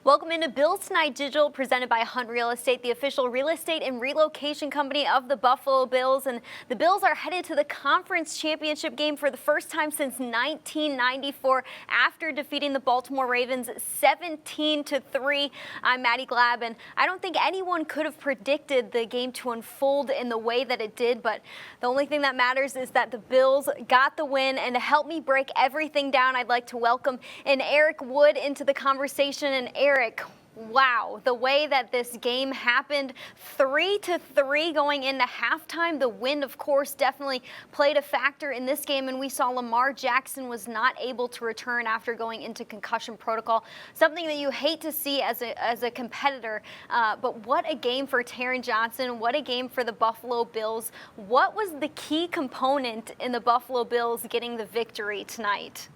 Welcome into Bills Tonight Digital, presented by Hunt Real Estate, the official real estate and relocation company of the Buffalo Bills. And the Bills are headed to the conference championship game for the first time since 1994 after defeating the Baltimore Ravens 17-3. I'm Maddy Glab, and I don't think anyone could have predicted the game to unfold in the way that it did, but the only thing that matters is that the Bills got the win. And to help me break everything down, I'd like to welcome in Eric Wood into the conversation. And Eric, wow, the way that this game happened, 3-3 going into halftime. The wind, of course, definitely played a factor in this game, and we saw Lamar Jackson was not able to return after going into concussion protocol, something that you hate to see as a competitor. But what a game for Taron Johnson. What a game for the Buffalo Bills. What was the key component in the Buffalo Bills getting the victory tonight?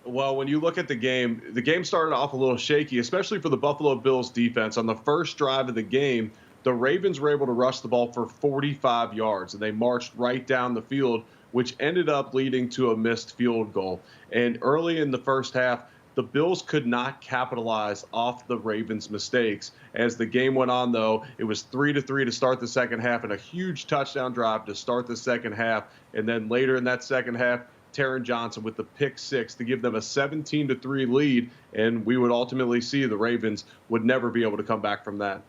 Well, when you look at the game started off a little shaky, especially for the Buffalo Bills defense. On the first drive of the game, the Ravens were able to rush the ball for 45 yards, and they marched right down the field, which ended up leading to a missed field goal. And early in the first half, the Bills could not capitalize off the Ravens' mistakes. As the game went on, though, it was 3-3 to start the second half and a huge touchdown drive to start the second half. And then later in that second half, Taron Johnson with the pick six to give them a 17-3 lead, and we would ultimately see the Ravens would never be able to come back from that.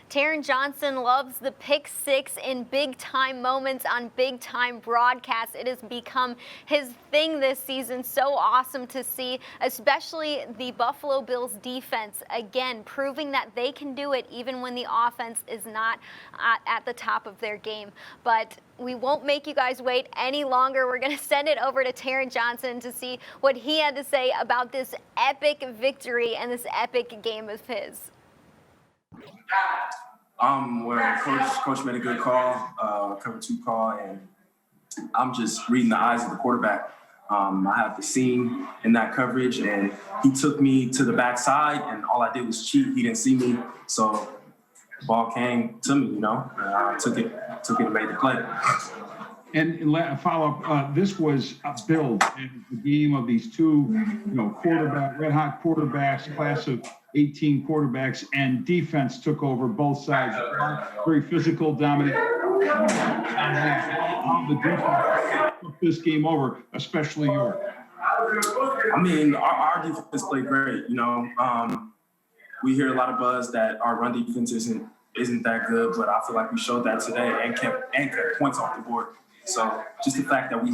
Taron Johnson loves the pick six in big-time moments on big-time broadcasts. It has become his thing this season. So awesome to see, especially the Buffalo Bills defense, again, proving that they can do it even when the offense is not at the top of their game. But we won't make you guys wait any longer. We're going to send it over to Taron Johnson to see what he had to say about this epic victory and this epic game of his. Well, coach made a good call, cover two call, and I'm just reading the eyes of the quarterback. I have the seam in that coverage, and he took me to the backside, and all I did was cheat. He didn't see me, so the ball came to me, I took it and made the play. And a follow-up, this was a build in the game of these two, red-hot quarterbacks, class of 18 quarterbacks, and defense took over both sides. Very physical, dominant. How the defense took this game over, especially yours. I mean, our defense played great. We hear a lot of buzz that our run defense isn't that good, but I feel like we showed that today and kept points off the board. So just the fact that we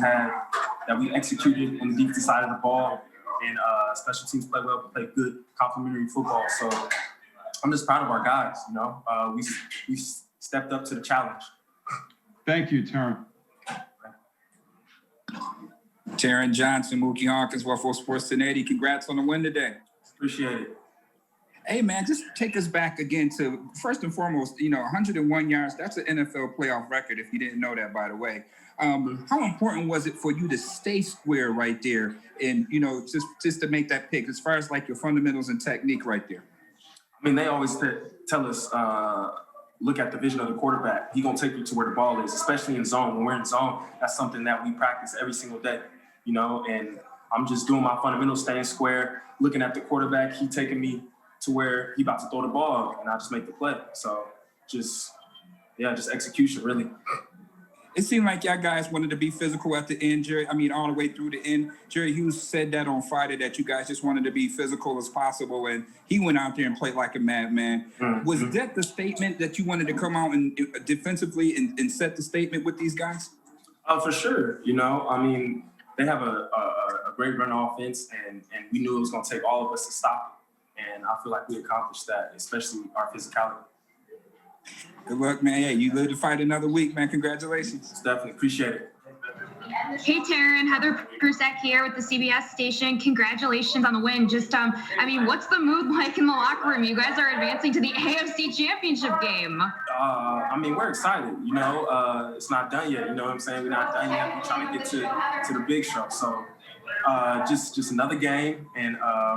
executed on the defensive side of the ball, and special teams play well, play good complementary football. So I'm just proud of our guys. We stepped up to the challenge. Thank you, Taron. Taron Johnson, Mookie Hawkins, Waffle Sports 1080. Congrats on the win today. Appreciate it. Hey, man, just take us back again to, first and foremost, 101 yards. That's an NFL playoff record, if you didn't know that, by the way. How important was it for you to stay square right there and, just to make that pick as far as like your fundamentals and technique right there? I mean, they always tell us, look at the vision of the quarterback. He's going to take you to where the ball is, especially in zone. When we're in zone, that's something that we practice every single day, and I'm just doing my fundamentals, staying square, looking at the quarterback. He taking me to where he about to throw the ball, and I just make the play. So just execution, really. It seemed like y'all guys wanted to be physical at the end, Jerry. I mean, all the way through the end. Jerry Hughes said that on Friday, that you guys just wanted to be physical as possible, and he went out there and played like a madman. Mm-hmm. Was that the statement that you wanted to come out and defensively and set the statement with these guys? For sure. I mean, they have a great run offense, and we knew it was going to take all of us to stop it. And I feel like we accomplished that, especially our physicality. Good luck, man. Hey, you live to fight another week, man. Congratulations. Definitely. Appreciate it. Hey, Taron. Heather Grusek here with the CBS station. Congratulations on the win. What's the mood like in the locker room? You guys are advancing to the AFC Championship game. We're excited. It's not done yet. You know what I'm saying? We're not done yet. We're trying to get to the big show. So just another game, and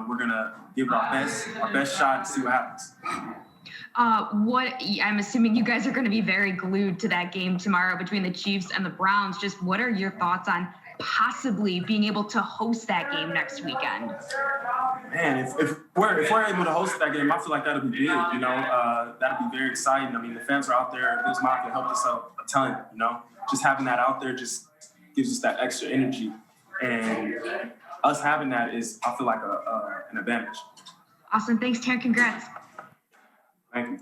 we're going to give it our best shot and see what happens. I'm assuming you guys are going to be very glued to that game tomorrow between the Chiefs and the Browns. Just what are your thoughts on possibly being able to host that game next weekend? Man, if we're able to host that game, I feel like that'll be big. You know, that'll be very exciting. I mean, the fans are out there. Bills Mafia helped us out a ton. You know, just having that out there just gives us that extra energy, and us having that is, I feel like, an advantage. Awesome. Thanks, Taryn. Congrats. Thank you.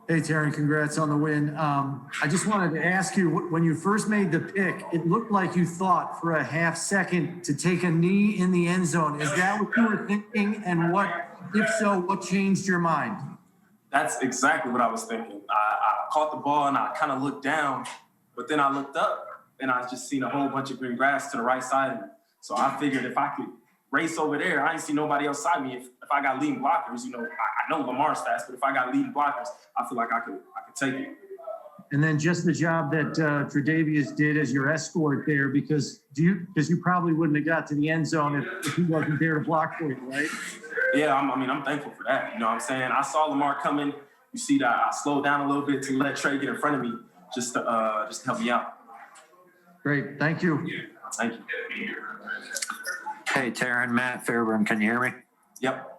Hey, Taryn, congrats on the win. I just wanted to ask you, when you first made the pick, it looked like you thought for a half second to take a knee in the end zone. Is that what you were thinking? And if so, what changed your mind? That's exactly what I was thinking. I caught the ball and I kind of looked down, but then I looked up and I just seen a whole bunch of green grass to the right side of me. So I figured if I could race over there, I didn't see nobody else side me. If I got leading blockers, you know, I know Lamar's fast, but if I got leading blockers, I feel like I could take it. And then just the job that Tre'Davious did as your escort there, because you probably wouldn't have got to the end zone if he wasn't there to block for you, right? Yeah, I'm thankful for that. You know what I'm saying? I saw Lamar coming. You see that I slowed down a little bit to let Trey get in front of me just to help me out. Great. Thank you. Thank you. Hey, Taryn, Matt Fairburn, can you hear me? Yep.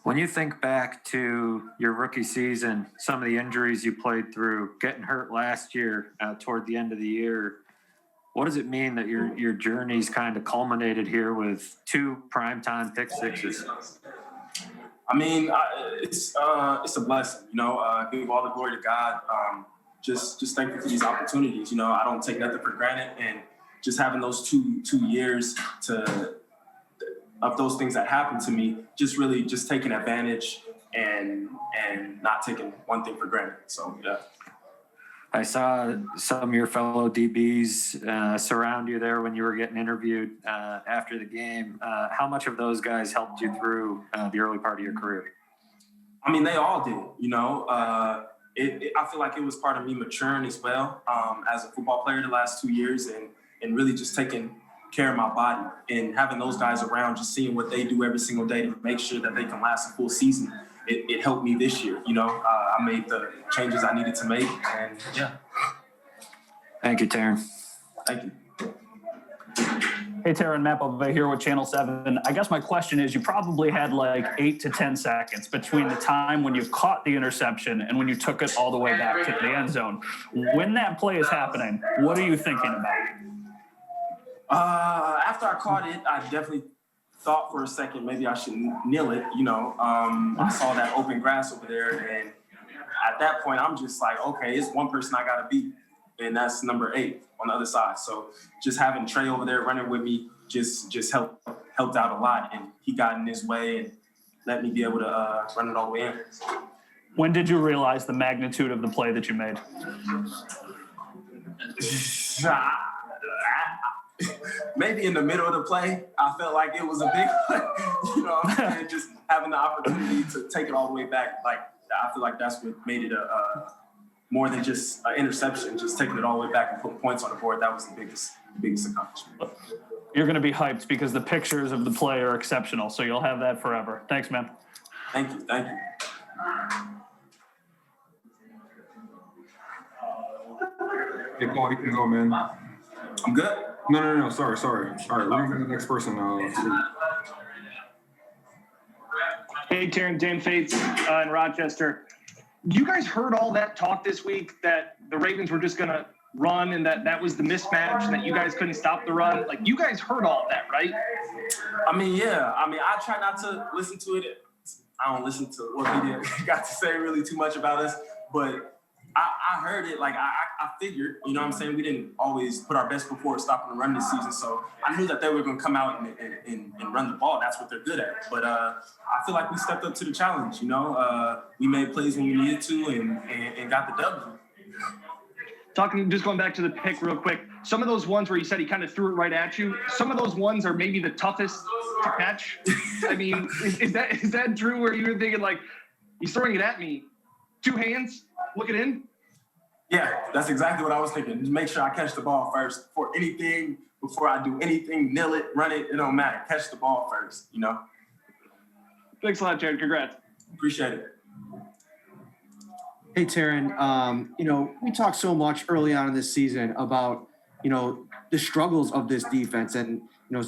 When you think back to your rookie season, some of the injuries you played through, getting hurt last year toward the end of the year, what does it mean that your journey's kind of culminated here with 2 primetime pick sixes? I mean, it's a blessing, you know. Give all the glory to God. Just thankful for these opportunities. You know, I don't take nothing for granted, and just having those two years of those things that happened to me, just really just taking advantage and not taking one thing for granted. So yeah. I saw some of your fellow DBs surround you there when you were getting interviewed after the game. How much of those guys helped you through the early part of your career? I mean, they all did, you know. I feel like it was part of me maturing as well as a football player the last 2 years and really just taking care of my body and having those guys around, just seeing what they do every single day to make sure that they can last a full season. It helped me this year, you know. I made the changes I needed to make, and yeah. Thank you, Taryn. Thank you. Hey, Taryn, Matt Bove here with Channel 7. I guess my question is, you probably had like 8 to 10 seconds between the time when you caught the interception and when you took it all the way back to the end zone. When that play is happening, what are you thinking about? After I caught it, I definitely thought for a second maybe I should kneel it, you know. I saw that open grass over there, and at that point, I'm just like, okay, it's one person I got to beat, and that's number 8 on the other side. So just having Trey over there running with me just helped out a lot, and he got in his way and let me be able to run it all the way in. When did you realize the magnitude of the play that you made? Maybe in the middle of the play, I felt like it was a big play, you know, and just having the opportunity to take it all the way back. Like, I feel like that's what made it more than just an interception, just taking it all the way back and putting points on the board. That was the biggest accomplishment. You're going to be hyped because the pictures of the play are exceptional, so you'll have that forever. Thanks, man. Thank you. Hey, Paul, you can go, man. I'm good. No. Sorry. All right, we're going to the next person now. Hey, Taryn, Dan Fates in Rochester. You guys heard all that talk this week that the Ravens were just going to run and that was the mismatch and that you guys couldn't stop the run? Like, you guys heard all of that, right? I mean, yeah. I mean, I try not to listen to it. I don't listen to what media got to say really too much about us, but I heard it. Like, I figured, you know what I'm saying? We didn't always put our best foot forward stopping the run this season, so I knew that they were going to come out and run the ball. That's what they're good at. But I feel like we stepped up to the challenge, you know? We made plays when we needed to and got the W. Just going back to the pick real quick, some of those ones where you said he kind of threw it right at you, some of those ones are maybe the toughest to catch. I mean, is that true where you were thinking, like, he's throwing it at me, 2 hands, look it in? Yeah, that's exactly what I was thinking. Just make sure I catch the ball first before I do anything, kneel it, run it, it don't matter. Catch the ball first, you know? Thanks a lot, Jared. Congrats. Appreciate it. Hey, Taryn, we talked so much early on in this season about, the struggles of this defense. And,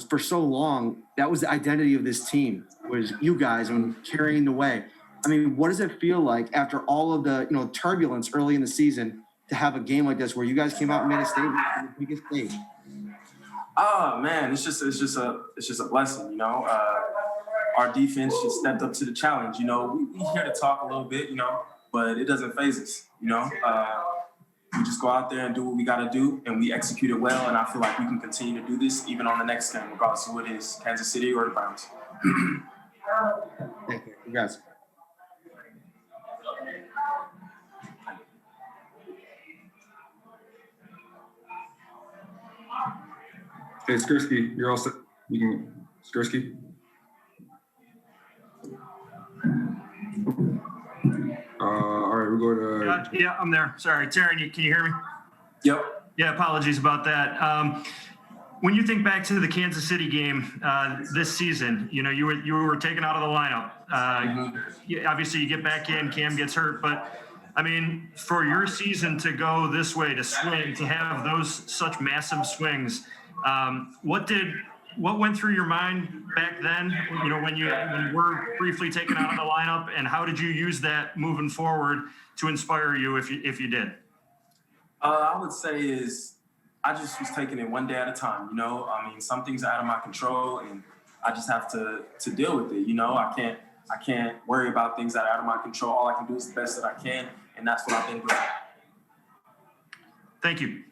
for so long, that was the identity of this team, was you guys and carrying the way. I mean, what does it feel like after all of the, turbulence early in the season to have a game like this where you guys came out and made a statement on the biggest stage? Oh man, it's just a blessing, Our defense just stepped up to the challenge. We here to talk a little bit, but it doesn't faze us. We just go out there and do what we got to do, and we execute it well. And I feel like we can continue to do this even on the next game, regardless of who it is, Kansas City or the Browns. Thank you. Congrats. Hey, Skursky, you're all set. You can, Skursky. All right, we'll go to. Yeah, I'm there. Sorry, Taryn, can you hear me? Yep. Yeah, apologies about that. When you think back to the Kansas City game this season, you were taken out of the lineup. Obviously, you get back in, Cam gets hurt, but I mean, for your season to go this way, to swing, to have those such massive swings, what went through your mind back then, when you were briefly taken out of the lineup, and how did you use that moving forward to inspire you if you did? I would say is I just was taking it one day at a time, I mean, some things are out of my control and I just have to deal with it. I can't worry about things that are out of my control. All I can do is the best that I can, and that's what I've been doing. Thank you.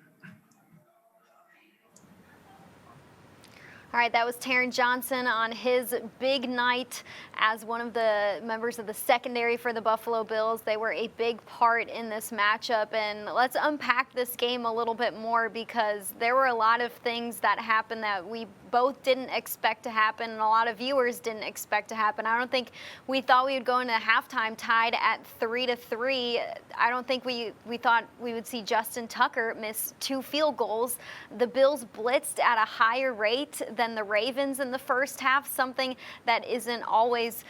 All right, that was Taryn Johnson on his big night as one of the members of the secondary for the Buffalo Bills. They were a big part in this matchup, and let's unpack this game a little bit more because there were a lot of things that happened that we both didn't expect to happen and a lot of viewers didn't expect to happen. I don't think we thought we would go into halftime tied at 3-3. I don't think we thought we would see Justin Tucker miss 2 field goals. The Bills blitzed at a higher rate than the Ravens in the first half, something that isn't always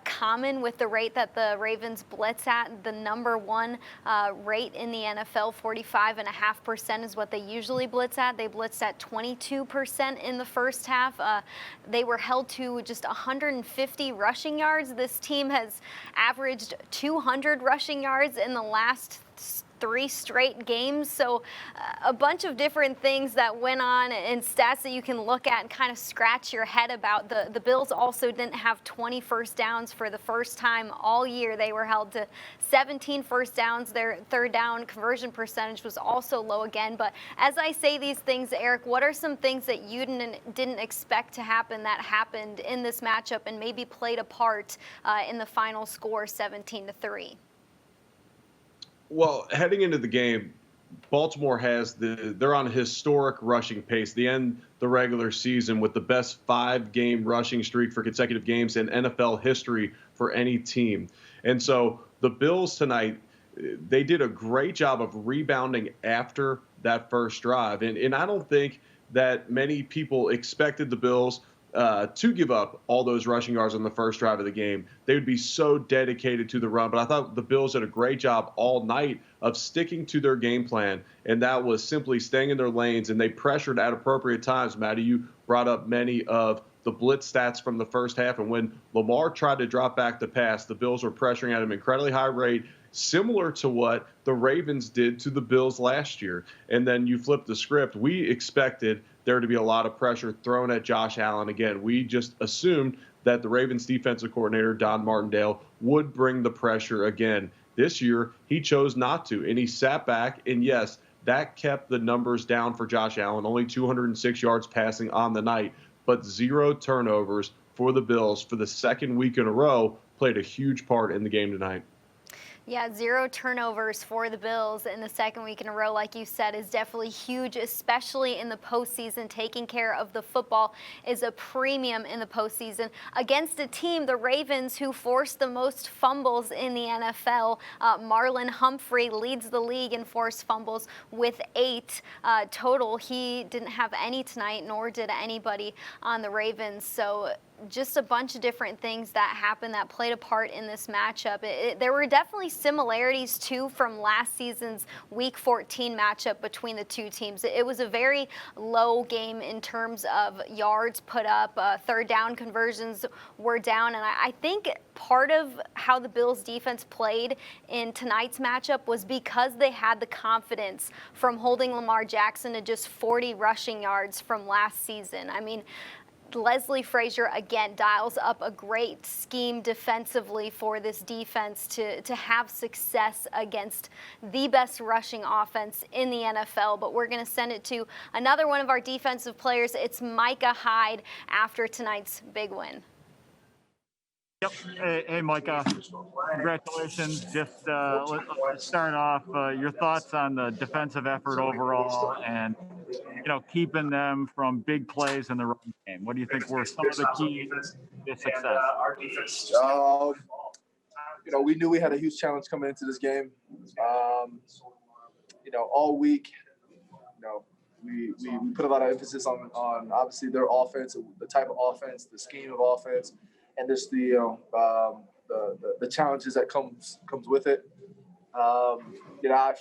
common with the rate that the Ravens blitz at. The number 1 rate in the NFL, 45.5% is what they usually blitz at. They blitzed at 22% in the first half. They were held to just 150 rushing yards. This team has averaged 200 rushing yards in the last 3 straight games. So a bunch of different things that went on and stats that you can look at and kind of scratch your head about. The Bills also didn't have 20 first downs for the first time all year. They were held to 17 first downs. Their third down conversion percentage was also low again. But as I say these things, Eric, what are some things that you didn't expect to happen that happened in this matchup and maybe played a part in the final score 17-3? Well, heading into the game, Baltimore they're on a historic rushing pace. They end the regular season with the best 5-game rushing streak for consecutive games in NFL history for any team. And so the Bills tonight, they did a great job of rebounding after that first drive. And I don't think that many people expected the Bills to give up all those rushing yards on the first drive of the game. They would be so dedicated to the run. But I thought the Bills did a great job all night of sticking to their game plan, and that was simply staying in their lanes, and they pressured at appropriate times. Maddy, you brought up many of the blitz stats from the first half, and when Lamar tried to drop back to pass, the Bills were pressuring at him incredibly high rate, similar to what the Ravens did to the Bills last year. And then you flip the script. We expected there to be a lot of pressure thrown at Josh Allen. Again, we just assumed that the Ravens defensive coordinator, Don Martindale, would bring the pressure again. This year, he chose not to, and he sat back, and yes, that kept the numbers down for Josh Allen, only 206 yards passing on the night, but 0 turnovers for the Bills for the second week in a row played a huge part in the game tonight. Yeah, 0 turnovers for the Bills in the second week in a row, like you said, is definitely huge, especially in the postseason. Taking care of the football is a premium in the postseason against a team, the Ravens, who forced the most fumbles in the NFL. Marlon Humphrey leads the league in forced fumbles with 8 total. He didn't have any tonight, nor did anybody on the Ravens. So just a bunch of different things that happened that played a part in this matchup. There were definitely similarities too from last season's Week 14 matchup between the two teams. It was a very low game in terms of yards put up, third down conversions were down, and I think part of how the Bills defense played in tonight's matchup was because they had the confidence from holding Lamar Jackson to just 40 rushing yards from last season. I mean, Leslie Frazier, again, dials up a great scheme defensively for this defense to have success against the best rushing offense in the NFL. But we're going to send it to another one of our defensive players. It's Micah Hyde after tonight's big win. Yep. Hey, Micah. Congratulations. Just let's start off. Your thoughts on the defensive effort overall, and keeping them from big plays in the run game. What do you think were some of the keys to success? We knew we had a huge challenge coming into this game. All week, we put a lot of emphasis on obviously their offense, the type of offense, the scheme of offense, and just the challenges that comes with it. I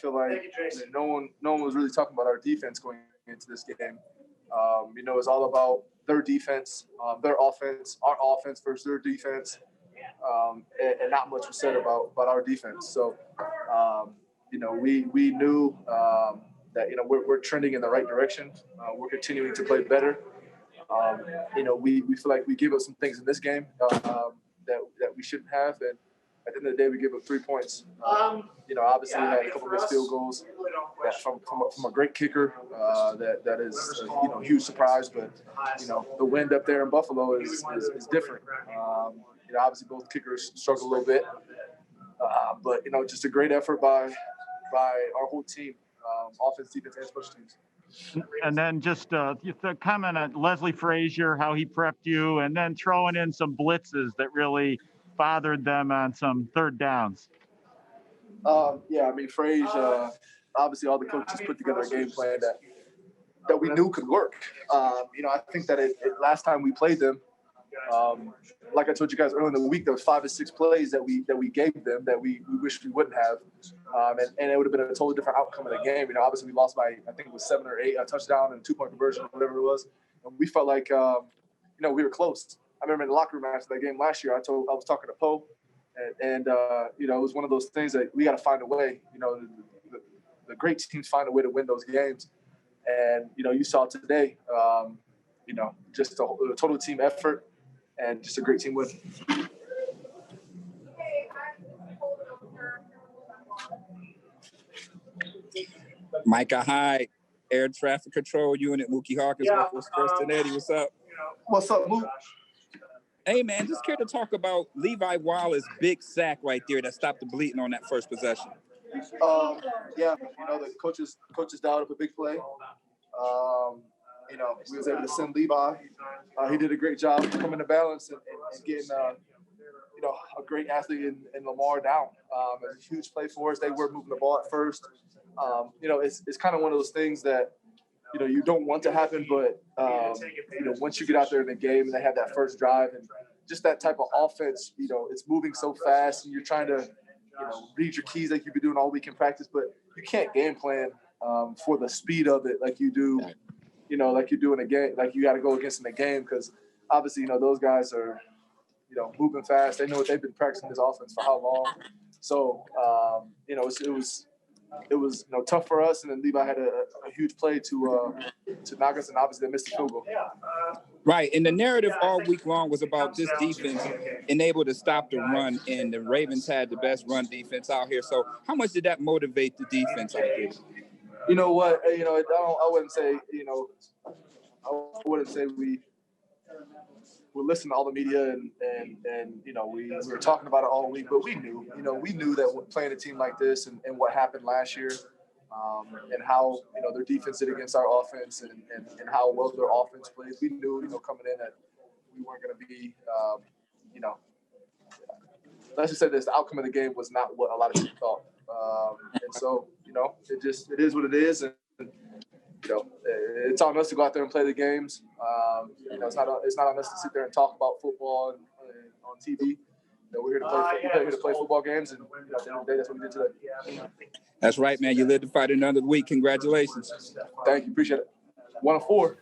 feel like no one was really talking about our defense going into this game. It's all about their defense, their offense, our offense versus their defense, and not much was said about our defense. So, we knew that we're trending in the right direction. We're continuing to play better. We feel like we gave up some things in this game that we shouldn't have, and at the end of the day, we gave up 3 points. Obviously we had a couple missed field goals that from a great kicker that is a huge surprise. But the wind up there in Buffalo is different. Obviously both kickers struggle a little bit, but just a great effort by our whole team, offense, defense, and special teams. And then just the comment on Leslie Frazier, how he prepped you, and then throwing in some blitzes that really bothered them on some third downs. Frazier, obviously all the coaches put together a game plan that we knew could work. I think that last time we played them, like I told you guys earlier in the week, there was 5 or 6 plays that we gave them that we wish we wouldn't have, and it would have been a totally different outcome of the game. Obviously we lost by, I think it was 7 or 8, a touchdown and a 2-point conversion or whatever it was, and we felt like we were close. I remember in the locker room after that game last year, I was talking to Poe, and it was one of those things that we got to find a way. The great teams find a way to win those games, and you saw today, just a total team effort and just a great team win. Micah Hyde, Air Traffic Control Unit, Mookie Hawkins, with Kirsten Eddie. What's up? What's up, Mook? Hey, man, just care to talk about Levi Wallace' big sack right there that stopped the bleeding on that first possession. The coaches dialed up a big play. We was able to send Levi. He did a great job coming to balance and getting, a great athlete in Lamar down. It was a huge play for us. They were moving the ball at first. It's kind of one of those things that, you don't want to happen, but, once you get out there in the game and they have that first drive and just that type of offense, it's moving so fast and you're trying to, read your keys like you've been doing all week in practice, but you can't game plan for the speed of it like you do, like you do in a game, like you got to go against in a game, because obviously, those guys are, moving fast. They know what they've been practicing this offense for how long. So, it was tough for us, and then Levi had a huge play to knock us, and obviously they missed the field goal. Right, and the narrative all week long was about this defense able to stop the run, and the Ravens had the best run defense out here. So how much did that motivate the defense out there? You know what? I wouldn't say, we listened to all the media and we were talking about it all week, but we knew that playing a team like this and what happened last year, and how, their defense did against our offense and how well their offense plays. We knew, coming in that we weren't going to be, let's just say this, the outcome of the game was not what a lot of people thought. And so, it is what it is. And, it's on us to go out there and play the games. It's not on us to sit there and talk about football and on TV. We're here to play football games, and at the end of the day, that's what we did today. That's right, man. You lived to fight another week. Congratulations. Thank you. Appreciate it. 1 of 4.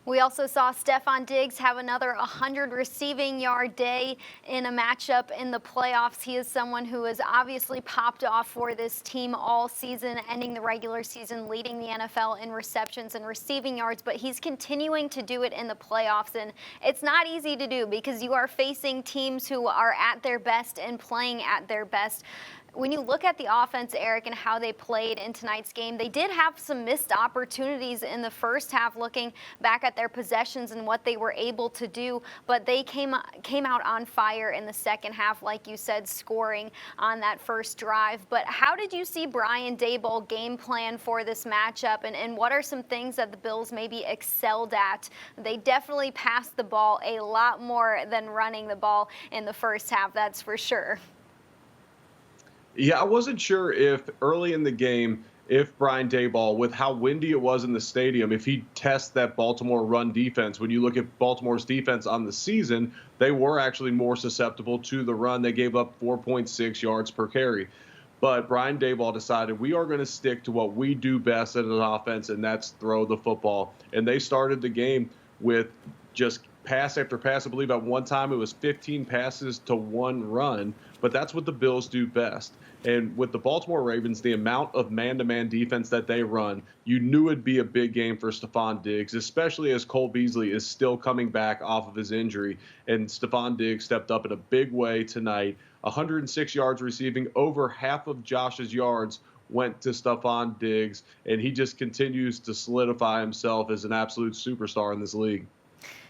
We also saw Stefon Diggs have another 100 receiving yard day in a matchup in the playoffs. He is someone who has obviously popped off for this team all season, ending the regular season, leading the NFL in receptions and receiving yards, but he's continuing to do it in the playoffs, and it's not easy to do because you are facing teams who are at their best and playing at their best. When you look at the offense, Eric, and how they played in tonight's game, they did have some missed opportunities in the first half, looking back at their possessions and what they were able to do, but they came out on fire in the second half, like you said, scoring on that first drive. But how did you see Brian Daboll game plan for this matchup, and what are some things that the Bills maybe excelled at? They definitely passed the ball a lot more than running the ball in the first half, that's for sure. Yeah, I wasn't sure if early in the game, if Brian Daboll, with how windy it was in the stadium, if he'd test that Baltimore run defense. When you look at Baltimore's defense on the season, they were actually more susceptible to the run. They gave up 4.6 yards per carry. But Brian Daboll decided we are going to stick to what we do best as an offense, and that's throw the football. And they started the game with just pass after pass. I believe at one time it was 15 passes to 1 run, but that's what the Bills do best. And with the Baltimore Ravens, the amount of man-to-man defense that they run, you knew it'd be a big game for Stefon Diggs, especially as Cole Beasley is still coming back off of his injury. And Stefon Diggs stepped up in a big way tonight. 106 yards receiving, over half of Josh's yards went to Stefon Diggs, and he just continues to solidify himself as an absolute superstar in this league.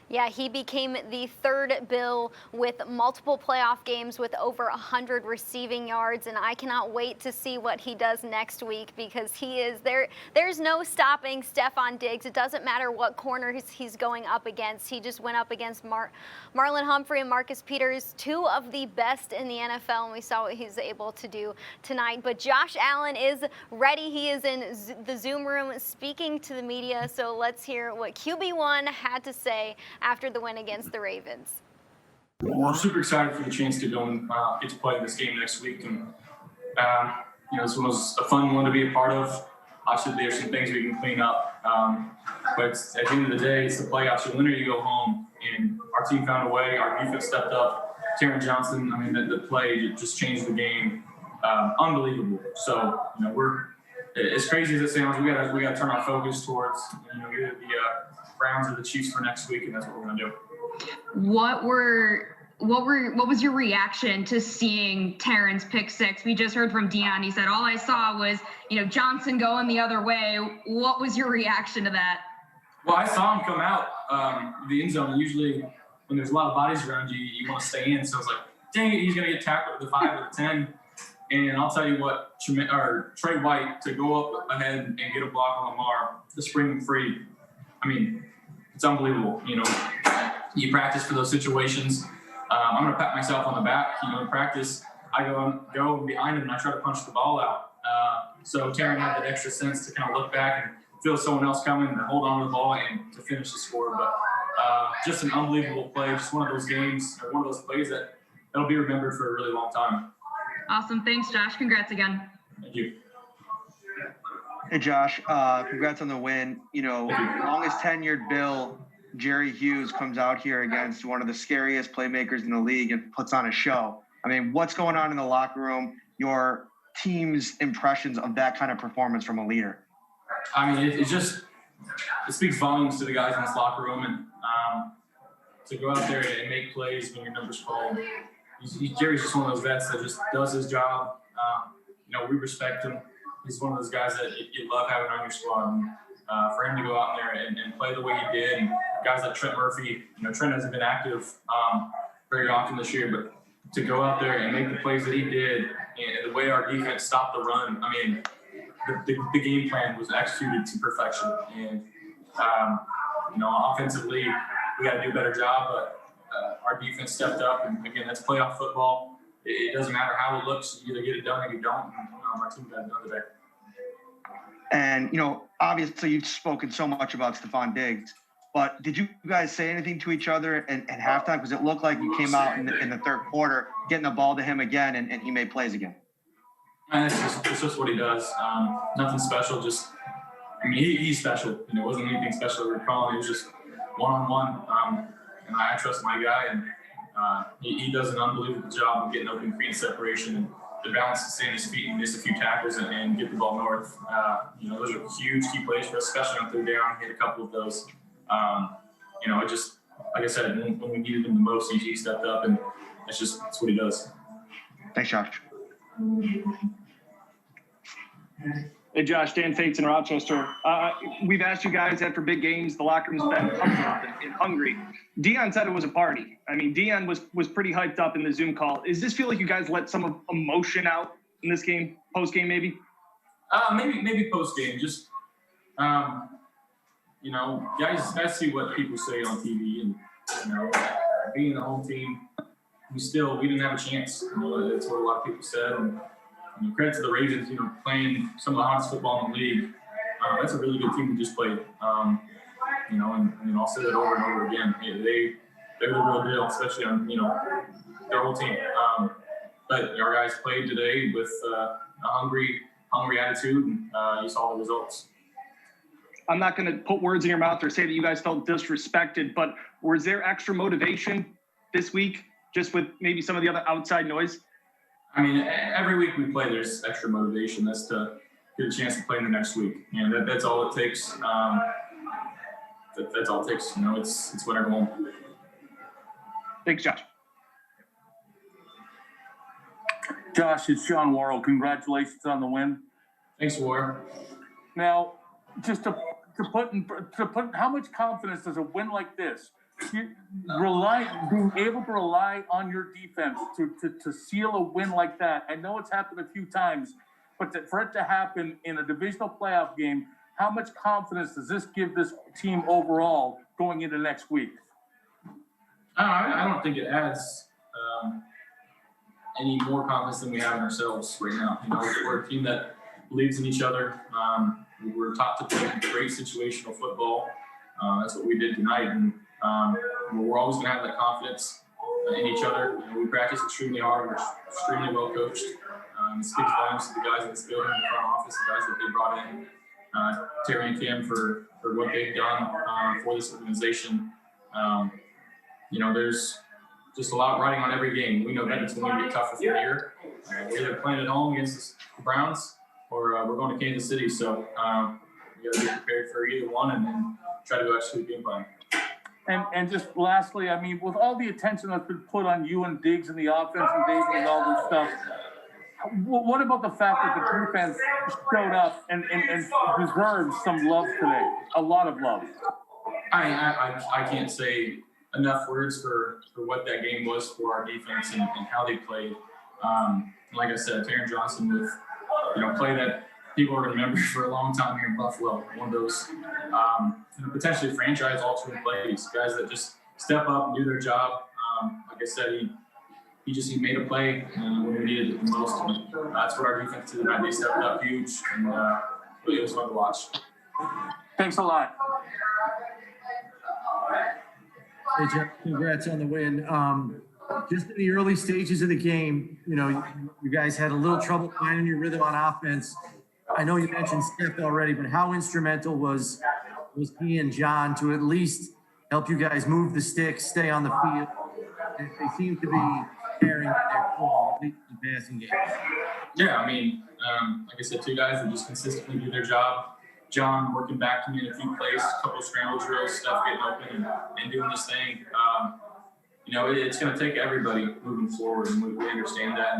Yeah, he became the third Bill with multiple playoff games with over 100 receiving yards, and I cannot wait to see what he does next week because he is there. There's no stopping Stefon Diggs. It doesn't matter what corner he's going up against. He just went up against Marlon Humphrey and Marcus Peters, 2 of the best in the NFL, and we saw what he's able to do tonight. But Josh Allen is ready. He is in the Zoom room speaking to the media, so let's hear what QB1 had to say after the win against the Ravens. We're super excited for the chance to go and get to play this game next week. And, this one was a fun one to be a part of. Obviously, there's some things we can clean up. But at the end of the day, it's the playoffs. You win or you go home. And our team found a way. Our defense stepped up. Taron Johnson, the play just changed the game. Unbelievable. So, we're as crazy as it sounds, we got to turn our focus towards, either the Browns or the Chiefs for next week, and that's what we're going to do. What was your reaction to seeing Taron's pick 6? We just heard from Dion. He said, all I saw was, Johnson going the other way. What was your reaction to that? Well, I saw him come out the end zone. Usually when there's a lot of bodies around you, you want to stay in. So I was like, dang it, he's going to get tackled at the 5 or the 10. And I'll tell you what, Trey White to go up ahead and get a block on Lamar, to spring him free. It's unbelievable. You practice for those situations. I'm going to pat myself on the back. In practice, I go behind him and I try to punch the ball out. So Taron had that extra sense to kind of look back and feel someone else coming and hold on to the ball and to finish the score. But just an unbelievable play. Just one of those games, or one of those plays that'll be remembered for a really long time. Awesome. Thanks, Josh. Congrats again. Thank you. Hey, Josh, congrats on the win. Longest tenured Bill, Jerry Hughes, comes out here against one of the scariest playmakers in the league and puts on a show. What's going on in the locker room? Your team's impressions of that kind of performance from a leader? It speaks volumes to the guys in this locker room, and to go out there and make plays when your number's called. Jerry's just one of those vets that just does his job. We respect him. He's one of those guys that you love having on your squad. And, for him to go out there and play the way he did, and guys like Trent Murphy, Trent hasn't been active very often this year, but to go out there and make the plays that he did, and the way our defense stopped the run, the game plan was executed to perfection. And, offensively, we got to do a better job, but our defense stepped up, and again, that's playoff football. It doesn't matter how it looks; you either get it done or you don't. And, our team got it done today. And, obviously you've spoken so much about Stephon Diggs, but did you guys say anything to each other at halftime? Because it looked like you came out in the third quarter, getting the ball to him again, and he made plays again. It's just what he does. Nothing special. He's special. It wasn't anything special that we were calling. It was just one-on-one. And I trust my guy, and he does an unbelievable job of getting open feet separation and the balance to stay on his feet and miss a few tackles and get the ball north. Those are huge key plays for us, especially on third down. He hit a couple of those. It just, like I said, when we needed him the most, he stepped up, and it's what he does. Thanks, Josh. Hey, Josh, Dan Fates in Rochester. We've asked you guys after big games, the locker room's been hungry. Dion said it was a party. I mean, Dion was pretty hyped up in the Zoom call. Does this feel like you guys let some emotion out in this game, post-game maybe? Maybe post-game. Just, guys see what people say on TV, and, being the home team, we didn't have a chance. That's what a lot of people said. And, credit to the Ravens, playing some of the hottest football in the league. That's a really good team we just played. And I'll say that over and over again. They're the real deal, especially on, their whole team. But our guys played today with a hungry attitude, and you saw the results. I'm not going to put words in your mouth or say that you guys felt disrespected, but was there extra motivation this week just with maybe some of the other outside noise? I mean, every week we play, there's extra motivation. That's to get a chance to play in the next week. That's all it takes. That's all it takes. It's win or go home. Thanks, Josh. Josh, it's Sean Worrell. Congratulations on the win. Thanks, War. Now, just to put how much confidence does a win like this being able to rely on your defense to seal a win like that? I know it's happened a few times, but for it to happen in a divisional playoff game, how much confidence does this give this team overall going into next week? I don't think it adds any more confidence than we have in ourselves right now. We're a team that believes in each other. We're taught to play great situational football. That's what we did tonight, and we're always going to have that confidence in each other. We practice extremely hard. We're extremely well coached. It speaks volumes to the guys in this building, the front office, the guys that they brought in, Terry and Kim for what they've done for this organization. There's just a lot riding on every game. We know that it's going to get tougher from here. We're either playing at home against the Browns or we're going to Kansas City. So we got to be prepared for either one and then try to go execute the game plan. And just lastly, I mean, with all the attention that's been put on you and Diggs and the offense and David and all this stuff, what about the fact that the defense showed up and deserves some love today? A lot of love. I can't say enough words for what that game was for our defense and how they played. Like I said, Taron Johnson with play that people are going to remember for a long time here in Buffalo. One of those potentially franchise altering plays, guys that just step up and do their job. Like I said, he made a play when we needed it the most. And, that's what our defense did tonight. They stepped up huge, and really it was fun to watch. Thanks a lot. Hey, Jeff, congrats on the win. Just in the early stages of the game, you guys had a little trouble finding your rhythm on offense. I know you mentioned Steph already, but how instrumental was he and John to at least help you guys move the sticks, stay on the field? They seem to be carrying their ball, at least in the passing game. Yeah, I mean, like I said, two guys that just consistently do their job. John working back to me in a few plays, a couple of scramble drills, stuff getting open and doing this thing. It's going to take everybody moving forward, and we understand that.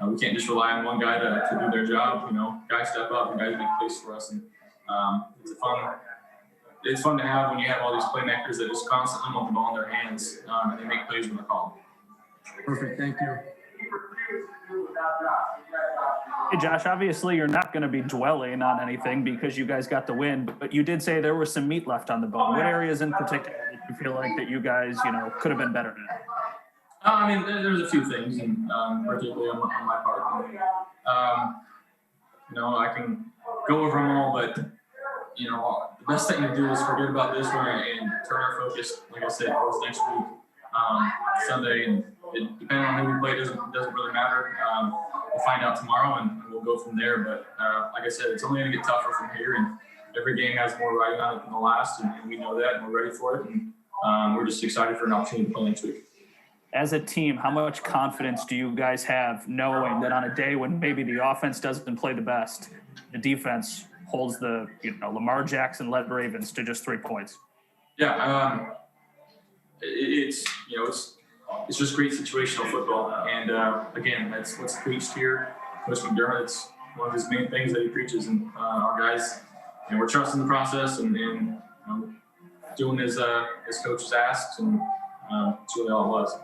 And we can't just rely on one guy to do their job. Guys step up and guys make plays for us. And it's fun to have when you have all these playmakers that just constantly want the ball in their hands and they make plays when they're called. Perfect. Thank you. Hey, Josh, obviously you're not going to be dwelling on anything because you guys got the win, but you did say there was some meat left on the bone. What areas in particular did you feel like that you guys, could have been better at? I mean, there's a few things, and particularly on my part. I can go over them all, but you know, the best thing to do is forget about this one and turn our focus, like I said, towards next week, Sunday, and depending on who we play, doesn't really matter. We'll find out tomorrow, and we'll go from there. But like I said, it's only going to get tougher from here, and every game has more riding on it than the last, and we know that, and we're ready for it. And we're just excited for an opportunity to play next week. As a team, how much confidence do you guys have knowing that on a day when maybe the offense doesn't play the best, the defense holds the Lamar Jackson-led Ravens to just 3 points? Yeah, it's just great situational football, and again, that's what's preached here. Coach McDermott, it's one of his main things that he preaches, and our guys, we're trusting the process and doing as coach has asked, and that's really all it was.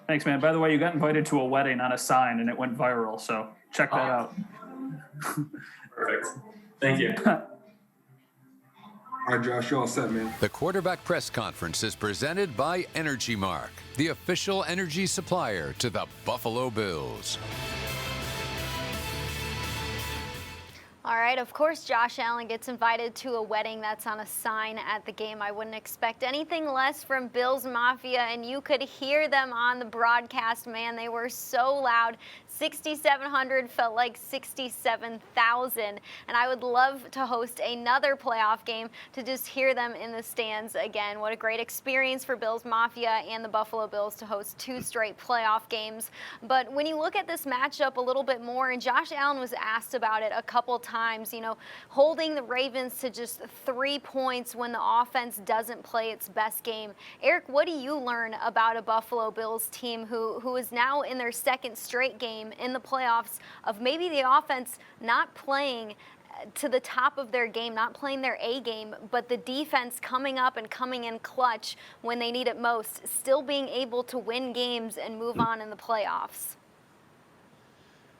Thanks, man. By the way, you got invited to a wedding on a sign, and it went viral, so check that out. Perfect. Thank you. All right, Josh, you're all set, man. The quarterback press conference is presented by Energy Mark, the official energy supplier to the Buffalo Bills. All right, of course, Josh Allen gets invited to a wedding that's on a sign at the game. I wouldn't expect anything less from Bills Mafia, and you could hear them on the broadcast, man. They were so loud. 6,700 felt like 67,000, and I would love to host another playoff game to just hear them in the stands again. What a great experience for Bills Mafia and the Buffalo Bills to host 2 straight playoff games. But when you look at this matchup a little bit more, and Josh Allen was asked about it a couple times, holding the Ravens to just 3 points when the offense doesn't play its best game. Eric, what do you learn about a Buffalo Bills team who is now in their 2nd straight game in the playoffs of maybe the offense not playing to the top of their game, not playing their A game, but the defense coming up and coming in clutch when they need it most, still being able to win games and move on in the playoffs?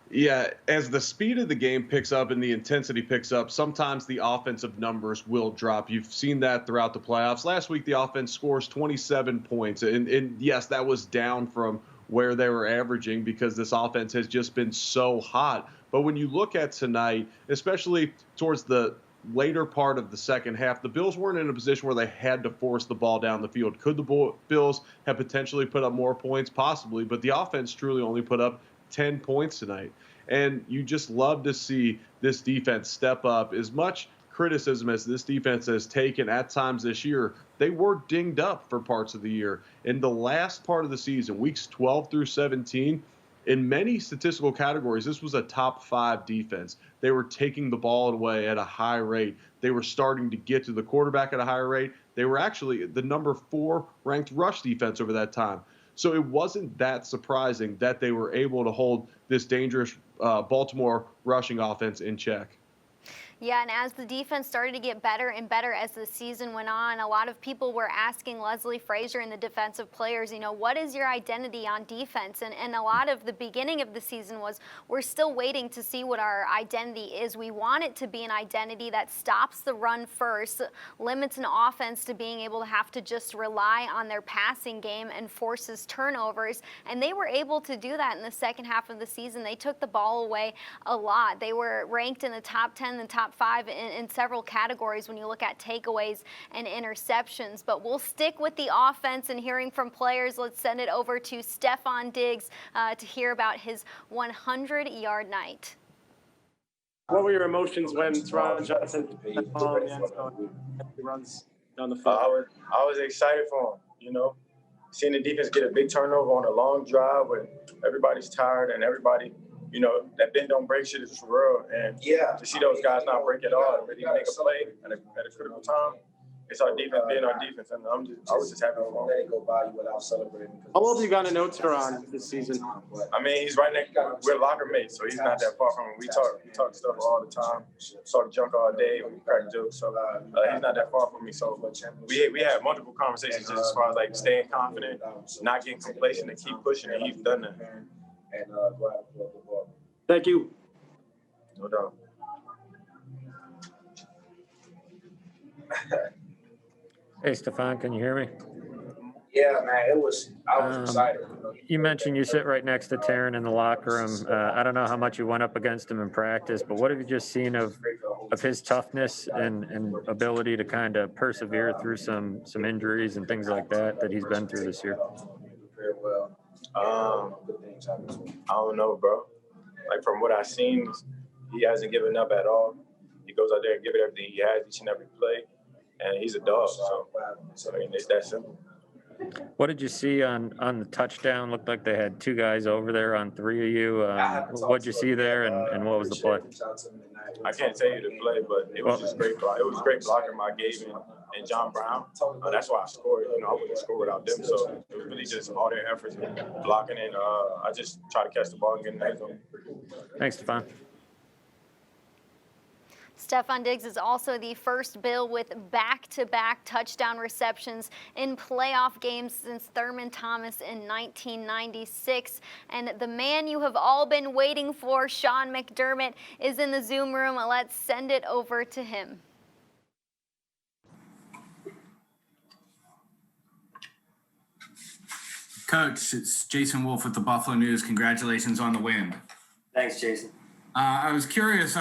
Yeah, as the speed of the game picks up and the intensity picks up, sometimes the offensive numbers will drop. You've seen that throughout the playoffs. Last week, the offense scores 27 points. And yes, that was down from where they were averaging because this offense has just been so hot. But when you look at tonight, especially towards the later part of the second half, the Bills weren't in a position where they had to force the ball down the field. Could the Bills have potentially put up more points? Possibly, but the offense truly only put up 10 points tonight. And you just love to see this defense step up. As much criticism as this defense has taken at times this year, they were dinged up for parts of the year. In the last part of the season, weeks 12 through 17, in many statistical categories, this was a top 5 defense. They were taking the ball away at a high rate. They were starting to get to the quarterback at a higher rate. They were actually the number 4 ranked rush defense over that time. So it wasn't that surprising that they were able to hold this dangerous Baltimore rushing offense in check. Yeah, and as the defense started to get better and better as the season went on, a lot of people were asking Leslie Frazier and the defensive players, what is your identity on defense? And a lot of the beginning of the season was, we're still waiting to see what our identity is. We want it to be an identity that stops the run first, limits an offense to being able to have to just rely on their passing game and forces turnovers. And they were able to do that in the second half of the season. They took the ball away a lot. They were ranked in the top 10, the top 5 in several categories when you look at takeaways and interceptions. But we'll stick with the offense and hearing from players. Let's send it over to Stefon Diggs to hear about his 100-yard night. What were your emotions when Teron Johnson runs down the field? I was excited for him, seeing the defense get a big turnover on a long drive when everybody's tired and everybody, that bend don't break shit is real. And to see those guys not break at all and really make a play at a critical time, it's our defense being our defense. And I was just happy for him. How well have you gotten to know Teron this season? I mean, he's right next. We're locker mates, so he's not that far from him. We talk stuff all the time. Talk junk all day. We crack jokes. So he's not that far from me. So we had multiple conversations just as far as like staying confident, not getting complacent, and keep pushing. And he's done that. Thank you. No doubt. Hey, Stefon, can you hear me? Yeah, man, I was excited. You mentioned you sit right next to Taryn in the locker room. I don't know how much you went up against him in practice, but what have you just seen of his toughness and ability to kind of persevere through some injuries and things like that he's been through this year? I don't know, bro. Like from what I've seen, he hasn't given up at all. He goes out there and gives it everything he has each and every play, and he's a dog. So I mean, it's that simple. What did you see on the touchdown? Looked like they had two guys over there on three of you. What'd you see there, and what was the play? I can't tell you the play, but it was just great block. It was great blocking by Gabe and John Brown. That's why I scored. I wouldn't score without them. So it was really just all their efforts blocking, and I just try to catch the ball and get in the end zone. Thanks, Stephon. Stefon Diggs is also the first Bill with back-to-back touchdown receptions in playoff games since Thurman Thomas in 1996. And the man you have all been waiting for, Sean McDermott, is in the Zoom room. Let's send it over to him. Coach, it's Jason Wolf with the Buffalo News. Congratulations on the win. Thanks, Jason. I was curious,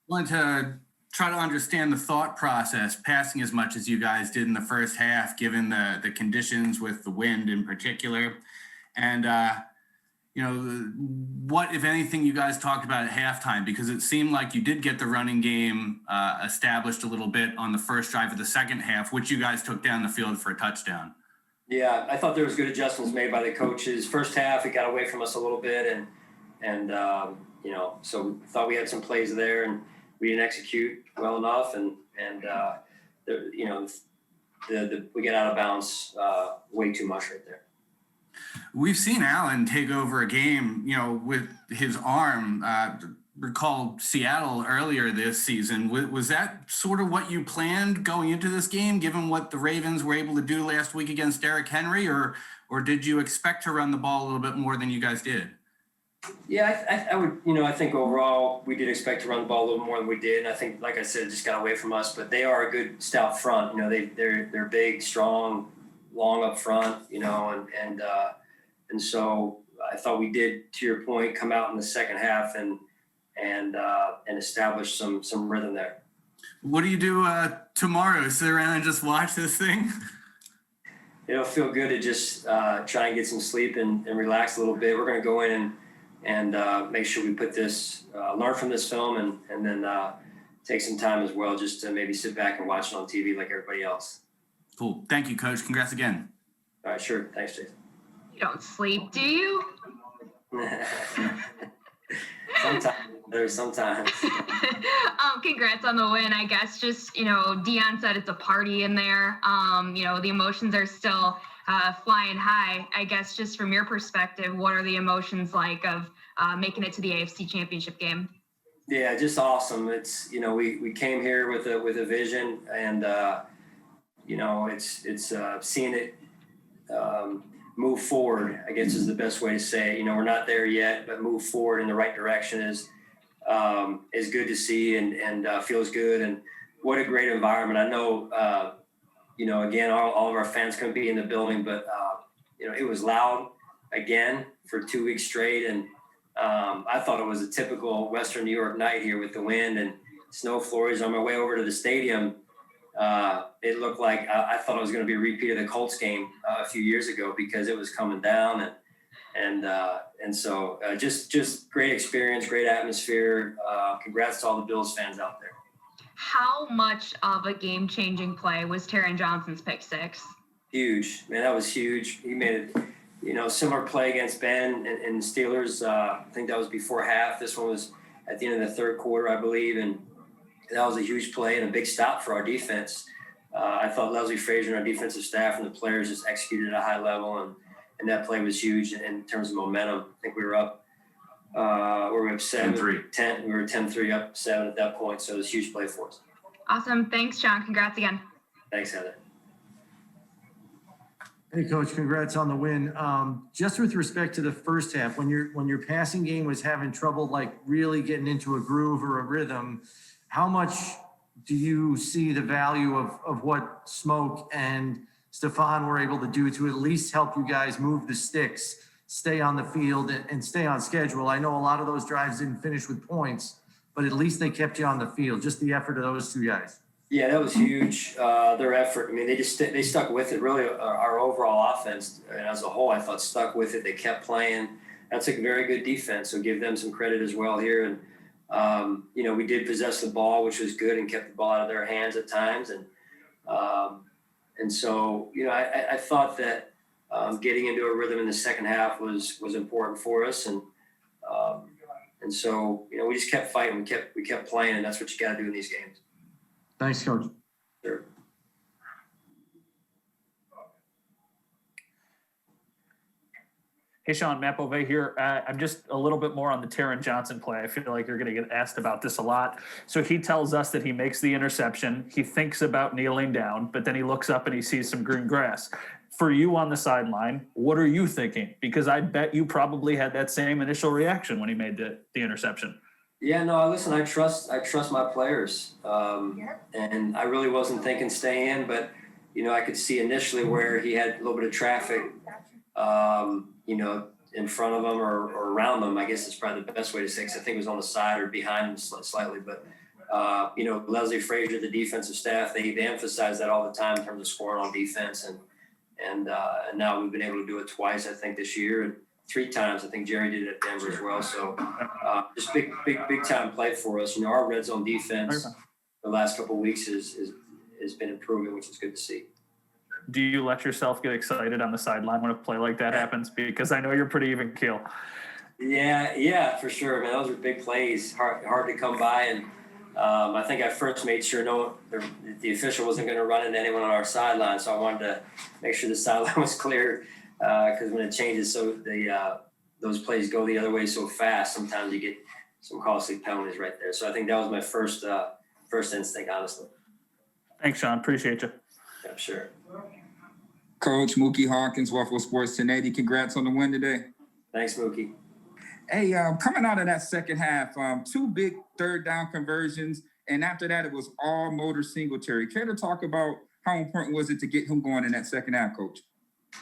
wanted to try to understand the thought process, passing as much as you guys did in the first half, given the conditions with the wind in particular. And, what, if anything, you guys talked about at halftime, because it seemed like you did get the running game established a little bit on the first drive of the second half, which you guys took down the field for a touchdown. Yeah, I thought there was good adjustments made by the coaches. First half, it got away from us a little bit, and so we thought we had some plays there, and we didn't execute well enough, and we get out of bounds way too much right there. We've seen Allen take over a game, with his arm. Recall Seattle earlier this season. Was that sort of what you planned going into this game, given what the Ravens were able to do last week against Derrick Henry, or did you expect to run the ball a little bit more than you guys did? Yeah, I would. I think overall we did expect to run the ball a little more than we did. And I think, like I said, it just got away from us. But they are a good stout front. They're big, strong, long up front. And so I thought we did, to your point, come out in the second half and establish some rhythm there. What do you do tomorrow? Sit around and just watch this thing? It'll feel good to just try and get some sleep and relax a little bit. We're going to go in and make sure we put this, learn from this film, and then take some time as well just to maybe sit back and watch it on TV like everybody else. Cool. Thank you, Coach. Congrats again. All right, sure. Thanks, Jason. You don't sleep, do you? Sometimes. Congrats on the win. I guess just, Deion said it's a party in there. The emotions are still flying high. I guess just from your perspective, what are the emotions like of making it to the AFC Championship game? Yeah, just awesome. It's, we came here with a vision, and it's seeing it move forward, I guess is the best way to say it. We're not there yet, but move forward in the right direction is good to see and feels good. And what a great environment. I know, again, all of our fans couldn't be in the building, but, it was loud again for 2 weeks straight. And I thought it was a typical Western New York night here with the wind and snow flurries. On my way over to the stadium, it looked like I thought it was going to be a repeat of the Colts game a few years ago because it was coming down, and so just great experience, great atmosphere. Congrats to all the Bills fans out there. How much of a game-changing play was Taron Johnson's pick six? Huge, man. That was huge. He made a similar play against Ben and Steelers. I think that was before half. This one was at the end of the third quarter, I believe, and that was a huge play and a big stop for our defense. I thought Leslie Frazier and our defensive staff and the players just executed at a high level, and that play was huge in terms of momentum. I think we were up, we were up 7-3. 10. We were 10-3 up 7 at that point, so it was a huge play for us. Awesome. Thanks, Sean. Congrats again. Thanks, Heather. Hey, Coach, congrats on the win. Just with respect to the first half, when your passing game was having trouble, like really getting into a groove or a rhythm, how much do you see the value of what Smoke and Stephon were able to do to at least help you guys move the sticks, stay on the field, and stay on schedule. I know a lot of those drives didn't finish with points, but at least they kept you on the field. Just the effort of those two guys. Yeah, that was huge. Their effort. I mean, they stuck with it. Really, our overall offense and as a whole, I thought stuck with it. They kept playing. That's a very good defense. So give them some credit as well here. And we did possess the ball, which was good, and kept the ball out of their hands at times. And so I thought that getting into a rhythm in the second half was important for us. And so we just kept fighting. We kept playing, and that's what you got to do in these games. Thanks, Coach. Sure. Hey, Sean, Matt Bove here. I'm just a little bit more on the Taron Johnson play. I feel like you're going to get asked about this a lot. So he tells us that he makes the interception. He thinks about kneeling down, but then he looks up and he sees some green grass. For you on the sideline, what are you thinking? Because I bet you probably had that same initial reaction when he made the interception. Yeah, no, listen, I trust my players. And I really wasn't thinking stay in, but, I could see initially where he had a little bit of traffic, in front of him or around him. I guess it's probably the best way to say it, 'cause I think it was on the side or behind him slightly. But, Leslie Frazier, the defensive staff, they emphasize that all the time in terms of scoring on defense. And now we've been able to do it twice, I think, this year. And 3 times. I think Jerry did it at Denver as well. So just big time play for us. Our red zone defense the last couple of weeks has been improving, which is good to see. Do you let yourself get excited on the sideline when a play like that happens? Because I know you're pretty even keel. Yeah, for sure, man. Those are big plays, hard to come by. And I think I first made sure the official wasn't going to run into anyone on our sideline. So I wanted to make sure the sideline was clear. Because when it changes, so those plays go the other way so fast, sometimes you get some costly penalties right there. So I think that was my first instinct, honestly. Thanks, Sean. Appreciate you. Yeah, sure. Coach Mookie Hawkins, Waffle Sports 1080. Congrats on the win today. Thanks, Mookie. Hey, coming out of that second half, 2 big third down conversions, and after that, it was all Motor Singletary. Care to talk about how important was it to get him going in that second half, Coach?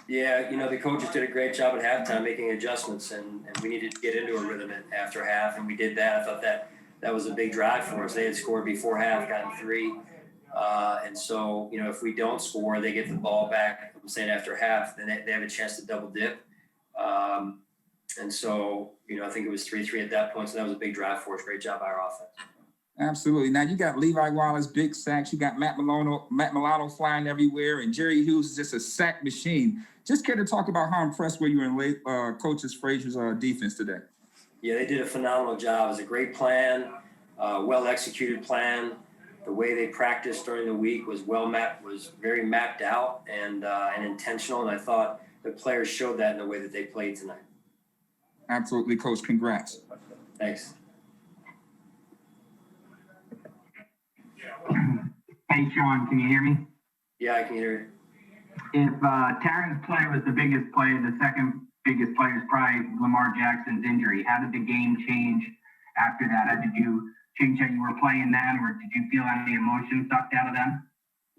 Yeah, the coaches did a great job at halftime making adjustments, and we needed to get into a rhythm after half, and we did that. I thought that was a big drive for us. They had scored before half, gotten 3. And so, if we don't score, they get the ball back, I'm saying after half, then they have a chance to double dip. And so, I think it was 3-3 at that point, so that was a big drive for us. Great job by our offense. Absolutely. Now you got Levi Wallace, big sacks. You got Matt Milano flying everywhere, and Jerry Hughes is just a sack machine. Just care to talk about how impressed were you in Coach Frazier's defense today? Yeah, they did a phenomenal job. It was a great plan, well-executed plan. The way they practiced during the week was very mapped out and intentional, and I thought the players showed that in the way that they played tonight. Absolutely, Coach. Congrats. Thanks. Hey, Sean, can you hear me? Yeah, I can hear you. If Taron's play was the biggest play, the second biggest play is probably Lamar Jackson's injury. How did the game change after that? Did you change how you were playing then, or did you feel any emotion sucked out of them?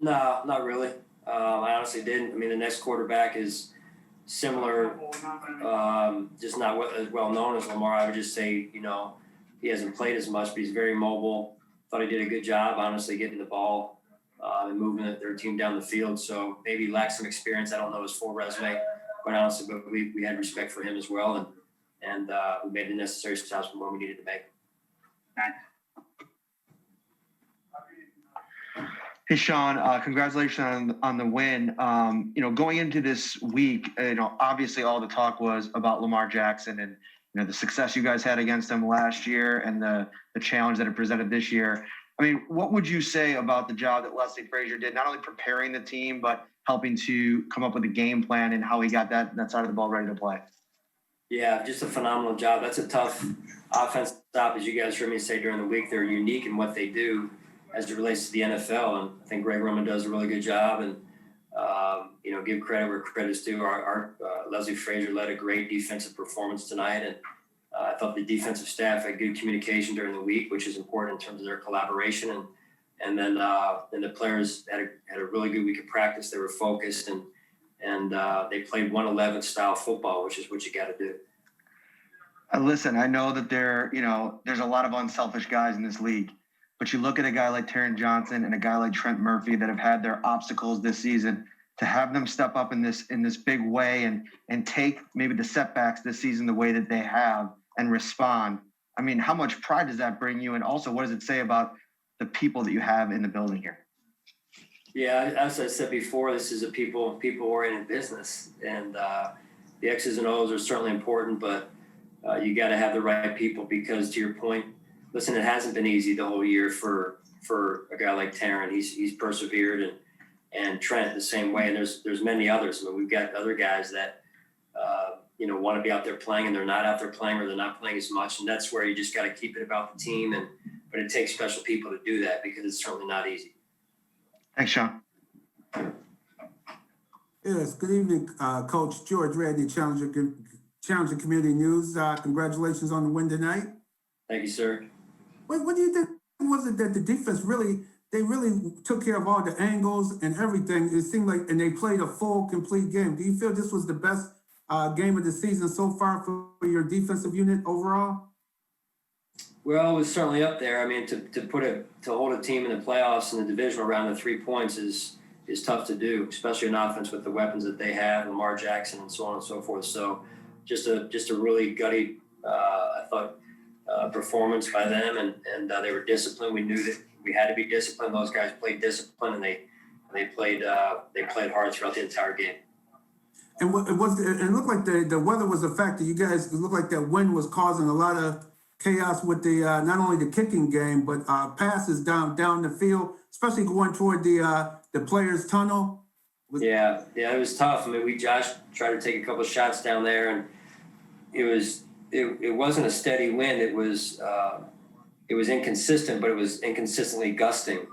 No, not really. I honestly didn't. I mean, the next quarterback is similar, just not as well known as Lamar. I would just say, he hasn't played as much, but he's very mobile. Thought he did a good job, honestly, getting the ball and moving their team down the field. So maybe he lacks some experience. I don't know his full resume, quite honestly, but we had respect for him as well, and we made the necessary stops from where we needed to make. Thanks. Hey, Sean, congratulations on the win. Going into this week, obviously all the talk was about Lamar Jackson and, the success you guys had against him last year and the challenge that it presented this year. I mean, what would you say about the job that Leslie Frazier did, not only preparing the team, but helping to come up with a game plan and how he got that side of the ball ready to play? Yeah, just a phenomenal job. That's a tough offense to stop, as you guys heard me say during the week. They're unique in what they do as it relates to the NFL, and I think Greg Roman does a really good job. And give credit where credit's due. Our Leslie Frazier led a great defensive performance tonight, and I thought the defensive staff had good communication during the week, which is important in terms of their collaboration And then the players had a really good week of practice. They were focused and they played 1-11 style football, which is what you got to do. Listen, I know that there's a lot of unselfish guys in this league, but you look at a guy like Taron Johnson and a guy like Trent Murphy that have had their obstacles this season. To have them step up in this big way and take maybe the setbacks this season the way that they have and respond. I mean, how much pride does that bring you? And also, what does it say about the people that you have in the building here? Yeah, as I said before, this is a people-oriented business, and the X's and O's are certainly important, but you got to have the right people because, to your point, listen, it hasn't been easy the whole year for a guy like Taron. He's persevered, and Trent the same way, and there's many others. I mean, we've got other guys that want to be out there playing, and they're not out there playing, or they're not playing as much, and that's where you just got to keep it about the team. But it takes special people to do that because it's certainly not easy. Thanks, Sean. Yes, good evening, Coach George Reddy, Challenger Community News. Congratulations on the win tonight. Thank you, sir. What do you think was it that the defense really took care of all the angles and everything? It seemed like, and they played a full, complete game. Do you feel this was the best game of the season so far for your defensive unit overall? Well, it was certainly up there. I mean, to hold a team in the playoffs in the divisional round of 3 points is tough to do, especially on offense with the weapons that they have, Lamar Jackson and so on and so forth. So just a really gutty, I thought, performance by them, and they were disciplined. We knew that we had to be disciplined. Those guys played discipline, and they played hard throughout the entire game. And it looked like the weather was a factor. You guys, it looked like that wind was causing a lot of chaos with the not only the kicking game, but passes down the field, especially going toward the players' tunnel. Yeah, it was tough. I mean, Josh tried to take a couple of shots down there, and it wasn't a steady wind. It was inconsistent, but it was inconsistently gusting,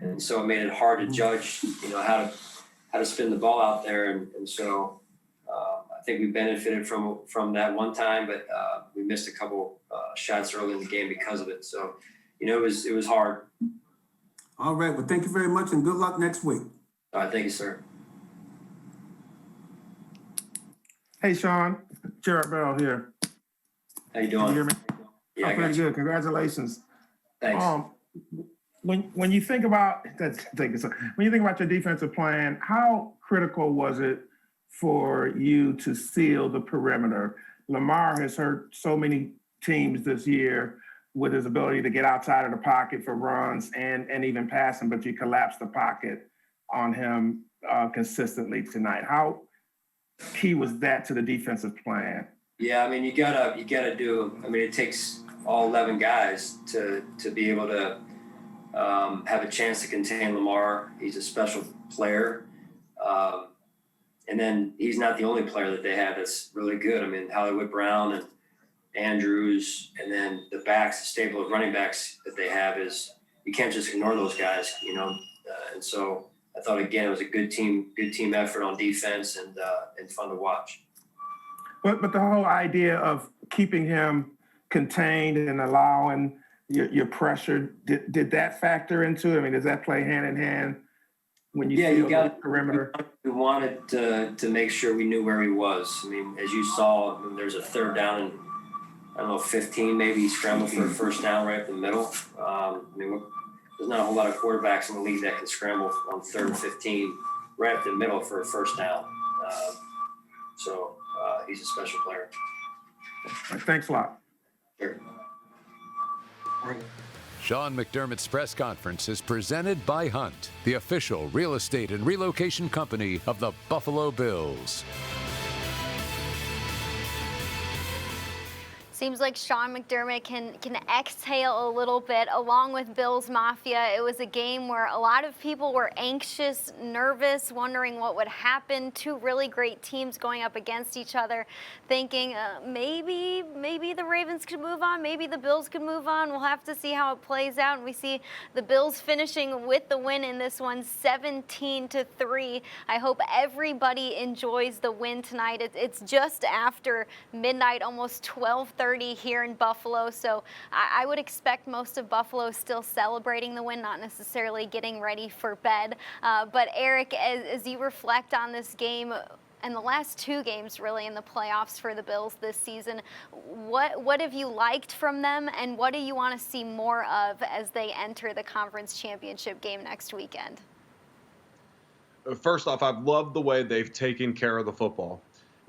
and so it made it hard to judge, how to spin the ball out there, and so I think we benefited from that one time, but we missed a couple shots early in the game because of it. So, it was hard. All right. Well, thank you very much, and good luck next week. All right, thank you, sir. Hey, Sean, Jared Bell here. How you doing? Can you hear me? Yeah, I'm pretty good. Congratulations. Thanks. When you think about your defensive plan, how critical was it for you to seal the perimeter? Lamar has hurt so many teams this year with his ability to get outside of the pocket for runs and even passing, but you collapsed the pocket on him consistently tonight. How key was that to the defensive plan? Yeah, I mean, you gotta do. I mean, it takes all 11 guys to be able to have a chance to contain Lamar. He's a special player, and then he's not the only player that they have that's really good. I mean, Hollywood Brown and Andrews, and then the stable of running backs that they have is you can't just ignore those guys, and so I thought again it was a good team effort on defense and fun to watch. But the whole idea of keeping him contained and allowing your pressure, did that factor into it? I mean, does that play hand in hand when you got the perimeter? We wanted to make sure we knew where he was. I mean, as you saw, there's a third down and 15 maybe. He scrambled for a first down right up the middle. I mean, there's not a whole lot of quarterbacks in the league that can scramble on 3rd and 15 right up the middle for a first down. So he's a special player. Thanks a lot. Sure. Sean McDermott's press conference is presented by Hunt, the official real estate and relocation company of the Buffalo Bills. Seems like Sean McDermott can exhale a little bit along with Bills Mafia. It was a game where a lot of people were anxious, nervous, wondering what would happen. Two really great teams going up against each other, thinking maybe the Ravens could move on, maybe the Bills could move on. We'll have to see how it plays out. And we see the Bills finishing with the win in this one, 17-3. I hope everybody enjoys the win tonight. It's just after midnight, almost 12:30 6:30 here in Buffalo, so I would expect most of Buffalo still celebrating the win, not necessarily getting ready for bed. But Eric, as you reflect on this game, and the last two games really in the playoffs for the Bills this season, what have you liked from them, and what do you want to see more of as they enter the conference championship game next weekend? First off, I've loved the way they've taken care of the football.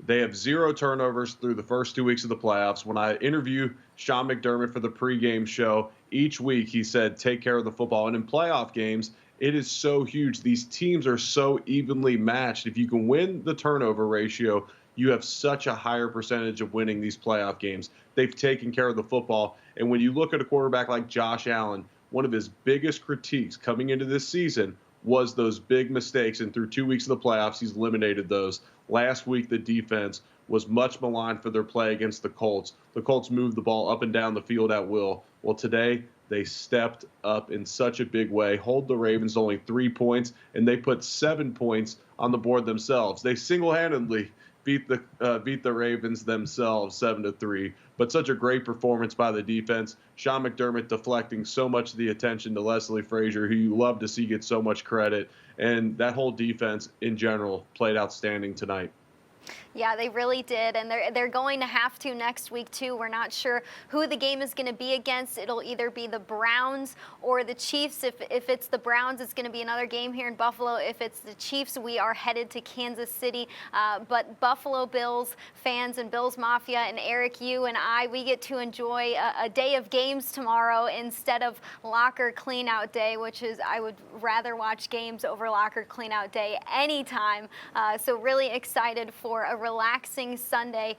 They have 0 turnovers through the first 2 weeks of the playoffs. When I interview Sean McDermott for the pregame show, each week he said, take care of the football. And in playoff games, it is so huge. These teams are so evenly matched. If you can win the turnover ratio, you have such a higher percentage of winning these playoff games. They've taken care of the football. And when you look at a quarterback like Josh Allen, one of his biggest critiques coming into this season was those big mistakes. And through 2 weeks of the playoffs, he's eliminated those. Last week, the defense was much maligned for their play against the Colts. The Colts moved the ball up and down the field at will. Well, today, they stepped up in such a big way, hold the Ravens to only 3 points, and they put 7 points on the board themselves. They single-handedly beat the Ravens themselves 7-3. But such a great performance by the defense. Sean McDermott deflecting so much of the attention to Leslie Frazier, who you love to see get so much credit. And that whole defense in general played outstanding tonight. Yeah, they really did, and they're going to have to next week too. We're not sure who the game is going to be against. It'll either be the Browns or the Chiefs. If it's the Browns, it's going to be another game here in Buffalo. If it's the Chiefs, we are headed to Kansas City. But Buffalo Bills fans and Bills Mafia and Eric, you and I, we get to enjoy a day of games tomorrow instead of locker cleanout day, which is, I would rather watch games over locker cleanout day anytime. So really excited for a relaxing Sunday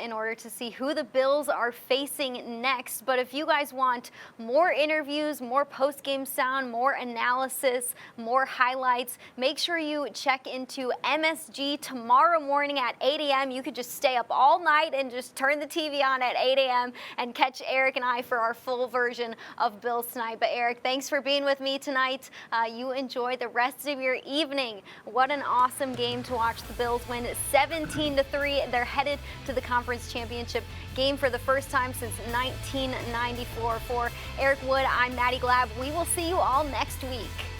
in order to see who the Bills are facing next. But if you guys want more interviews, more post-game sound, more analysis, more highlights, make sure you check into MSG tomorrow morning at 8 a.m. You could just stay up all night and just turn the TV on at 8 a.m. and catch Eric and I for our full version of Bills Tonight. But Eric, thanks for being with me tonight. You enjoy the rest of your evening. What an awesome game to watch the Bills win 17-3. They're headed to the conference championship game for the first time since 1994. For Eric Wood, I'm Maddy Glab. We will see you all next week.